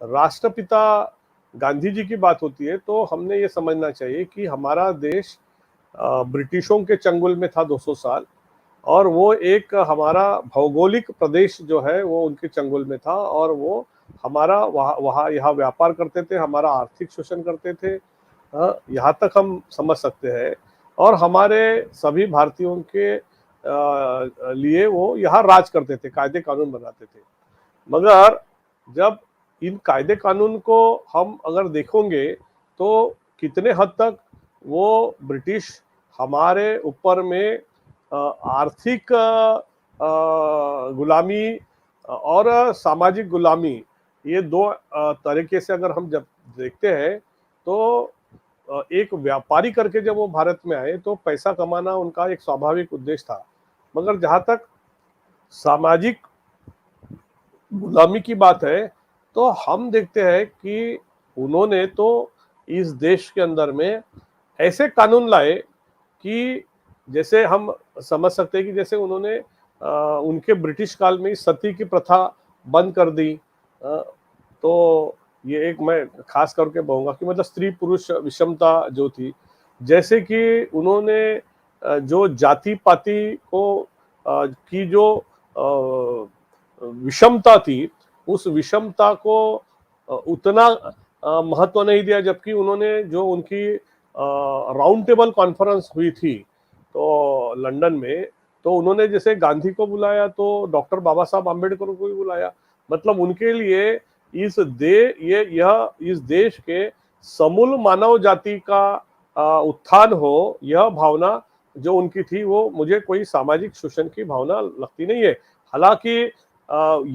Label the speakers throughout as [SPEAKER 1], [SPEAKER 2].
[SPEAKER 1] राष्ट्रपिता गांधी जी की बात होती है तो हमने ये समझना चाहिए कि हमारा देश ब्रिटिशों के चंगुल में था 200 साल, और वो एक हमारा भौगोलिक प्रदेश जो है वो उनके चंगुल में था, और वो हमारा वहाँ वहाँ यहाँ व्यापार करते थे, हमारा आर्थिक शोषण करते थे। यहाँ तक हम समझ सकते हैं। और हमारे सभी भारतीयों के लिए वो यहाँ राज करते थे, कायदे कानून बनाते थे। मगर जब इन कायदे कानून को हम अगर देखेंगे तो कितने हद तक वो ब्रिटिश हमारे ऊपर में आर्थिक गुलामी और सामाजिक गुलामी, ये दो तरीके से अगर हम जब देखते हैं तो एक व्यापारी करके जब वो भारत में आए तो पैसा कमाना उनका एक स्वाभाविक उद्देश्य था। मगर जहाँ तक सामाजिक गुलामी की बात है तो हम देखते हैं कि उन्होंने तो इस देश के अंदर में ऐसे कानून लाए कि जैसे हम समझ सकते हैं कि जैसे उन्होंने उनके ब्रिटिश काल में सती की प्रथा बंद कर दी। तो ये एक मैं खास करके कहूँगा कि मतलब स्त्री पुरुष विषमता जो थी, जैसे कि उन्होंने जो जाति पाति को की जो विषमता थी, उस विषमता को उतना महत्व नहीं दिया, जबकि उन्होंने जो उनकी राउंड टेबल कॉन्फ्रेंस हुई थी तो लंदन में, तो उन्होंने जैसे गांधी को बुलाया तो डॉक्टर बाबा साहब आम्बेडकर को भी बुलाया। मतलब उनके लिए इस देश के समूल मानव जाति का उत्थान हो, यह भावना जो उनकी थी वो मुझे कोई सामाजिक शोषण की भावना लगती नहीं है। हालांकि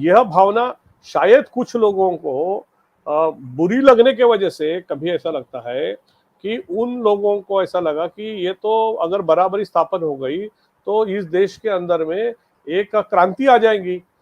[SPEAKER 1] यह भावना शायद कुछ लोगों को बुरी लगने के वजह से कभी ऐसा लगता है कि उन लोगों को ऐसा लगा कि ये तो अगर बराबरी स्थापन हो गई तो इस देश के अंदर में एक क्रांति आ जाएगी।